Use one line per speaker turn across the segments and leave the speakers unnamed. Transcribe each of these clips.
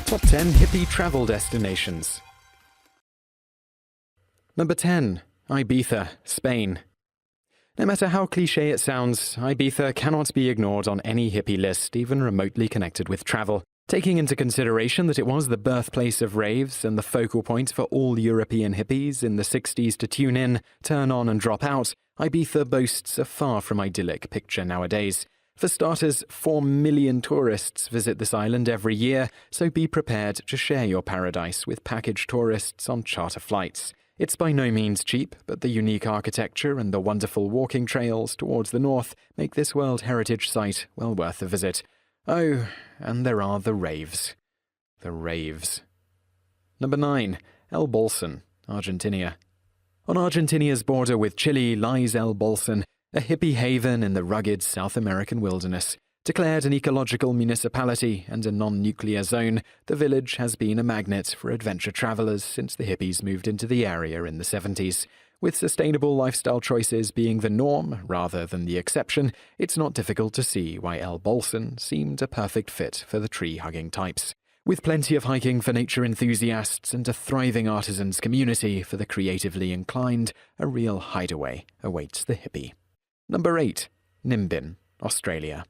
Top 10 hippie travel destinations. Number 10. Ibiza, Spain. No matter how cliché it sounds, Ibiza cannot be ignored on any hippie list, even remotely connected with travel. Taking into consideration that it was the birthplace of raves and the focal point for all European hippies in the 60s to tune in, turn on and drop out, Ibiza boasts a far from idyllic picture nowadays. For starters, 4 million tourists visit this island every year, so be prepared to share your paradise with package tourists on charter flights. It's by no means cheap, but the unique architecture and the wonderful walking trails towards the north make this World Heritage Site well worth a visit. Oh, and there are the raves. The raves. Number 9. El Bolson, Argentina. On Argentina's border with Chile lies El Bolson, a hippie haven in the rugged South American wilderness. Declared an ecological municipality and a non-nuclear zone, the village has been a magnet for adventure travelers since the hippies moved into the area in the 70s. With sustainable lifestyle choices being the norm rather than the exception, it's not difficult to see why El Bolson seemed a perfect fit for the tree-hugging types. With plenty of hiking for nature enthusiasts and a thriving artisans community for the creatively inclined, a real hideaway awaits the hippie. Number 8. Nimbin, Australia.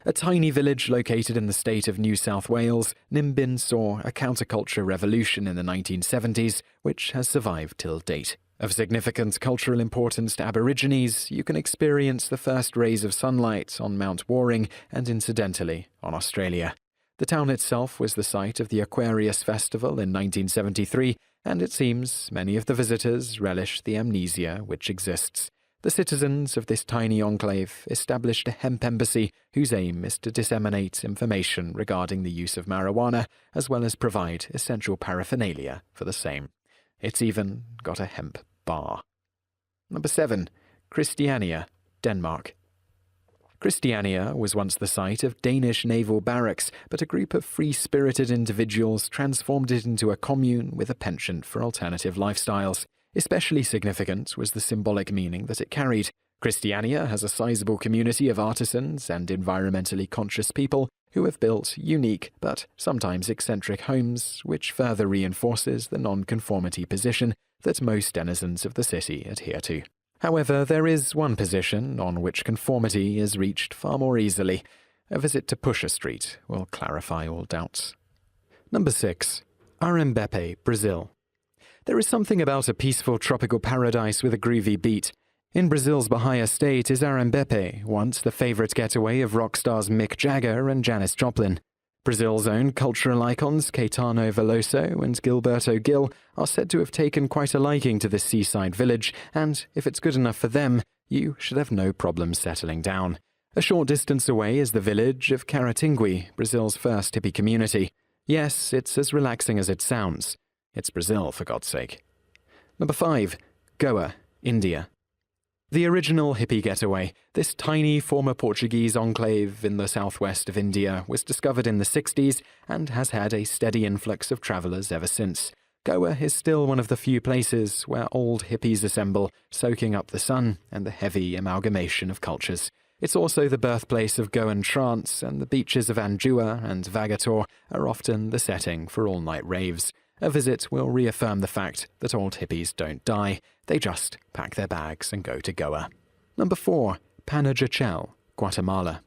A tiny village located in the state of New South Wales, Nimbin saw a counterculture revolution in the 1970s, which has survived till date. Of significant cultural importance to Aborigines, you can experience the first rays of sunlight on Mount Waring and, incidentally, on Australia. The town itself was the site of the Aquarius Festival in 1973, and it seems many of the visitors relish the amnesia which exists. The citizens of this tiny enclave established a hemp embassy whose aim is to disseminate information regarding the use of marijuana, as well as provide essential paraphernalia for the same. It's even got a hemp bar. Number 7. Christiania, Denmark. Christiania was once the site of Danish naval barracks, but a group of free-spirited individuals transformed it into a commune with a penchant for alternative lifestyles. Especially significant was the symbolic meaning that it carried. Christiania has a sizable community of artisans and environmentally conscious people who have built unique but sometimes eccentric homes, which further reinforces the non-conformity position that most denizens of the city adhere to. However, there is one position on which conformity is reached far more easily. A visit to Pusher Street will clarify all doubts. Number 6. Arembepe, Brazil. There is something about a peaceful tropical paradise with a groovy beat. In Brazil's Bahia state is Arembepe, once the favorite getaway of rock stars Mick Jagger and Janis Joplin. Brazil's own cultural icons Caetano Veloso and Gilberto Gil are said to have taken quite a liking to this seaside village, and if it's good enough for them, you should have no problem settling down. A short distance away is the village of Caratingui, Brazil's first hippie community. Yes, it's as relaxing as it sounds. It's Brazil, for God's sake. Number 5. Goa, India. The original hippie getaway, this tiny former Portuguese enclave in the southwest of India, was discovered in the 60s and has had a steady influx of travelers ever since. Goa is still one of the few places where old hippies assemble, soaking up the sun and the heavy amalgamation of cultures. It's also the birthplace of Goan trance, and the beaches of Anjua and Vagator are often the setting for all-night raves. A visit will reaffirm the fact that old hippies don't die, they just pack their bags and go to Goa. Number 4. Panajachel, Guatemala.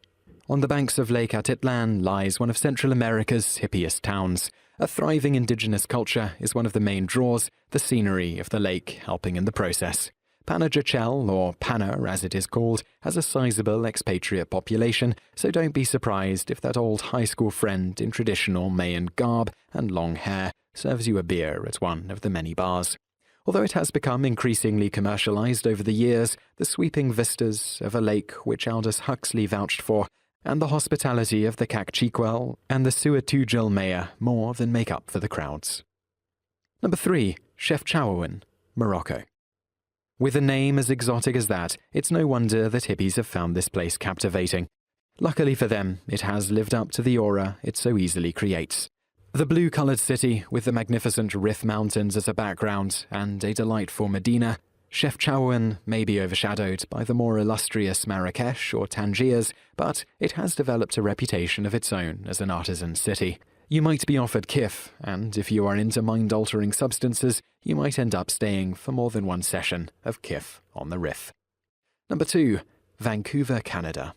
On the banks of Lake Atitlan lies one of Central America's hippiest towns. A thriving indigenous culture is one of the main draws, the scenery of the lake helping in the process. Panajachel, or Pana as it is called, has a sizable expatriate population, so don't be surprised if that old high school friend in traditional Mayan garb and long hair serves you a beer at one of the many bars. Although it has become increasingly commercialized over the years, the sweeping vistas of a lake which Aldous Huxley vouched for, and the hospitality of the Cacchiquel and the Suatujil mayor more than make up for the crowds. Number 3. Chefchaouen, Morocco. With a name as exotic as that, it's no wonder that hippies have found this place captivating. Luckily for them, it has lived up to the aura it so easily creates. The blue-coloured city, with the magnificent Rif Mountains as a background and a delightful Medina, Chefchaouen may be overshadowed by the more illustrious Marrakesh or Tangiers, but it has developed a reputation of its own as an artisan city. You might be offered kif, and if you are into mind-altering substances, you might end up staying for more than one session of kif on the riff. Number 2. Vancouver, Canada.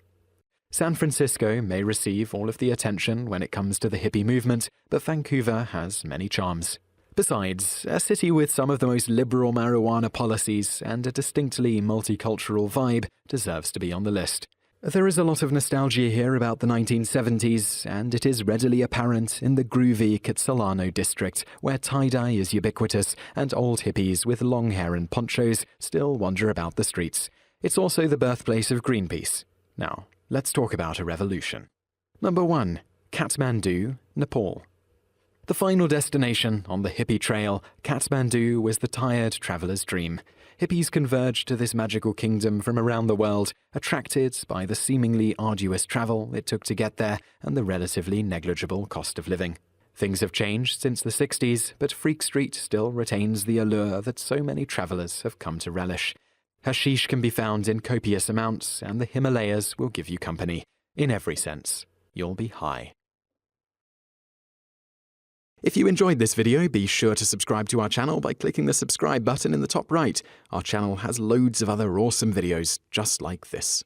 San Francisco may receive all of the attention when it comes to the hippie movement, but Vancouver has many charms. Besides, a city with some of the most liberal marijuana policies and a distinctly multicultural vibe deserves to be on the list. There is a lot of nostalgia here about the 1970s, and it is readily apparent in the groovy Kitsilano district, where tie-dye is ubiquitous and old hippies with long hair and ponchos still wander about the streets. It's also the birthplace of Greenpeace. Now, let's talk about a revolution. Number 1. Kathmandu, Nepal. The final destination on the hippie trail, Kathmandu was the tired traveler's dream. Hippies converged to this magical kingdom from around the world, attracted by the seemingly arduous travel it took to get there and the relatively negligible cost of living. Things have changed since the 60s, but Freak Street still retains the allure that so many travelers have come to relish. Hashish can be found in copious amounts, and the Himalayas will give you company. In every sense, you'll be high. If you enjoyed this video, be sure to subscribe to our channel by clicking the subscribe button in the top right. Our channel has loads of other awesome videos just like this.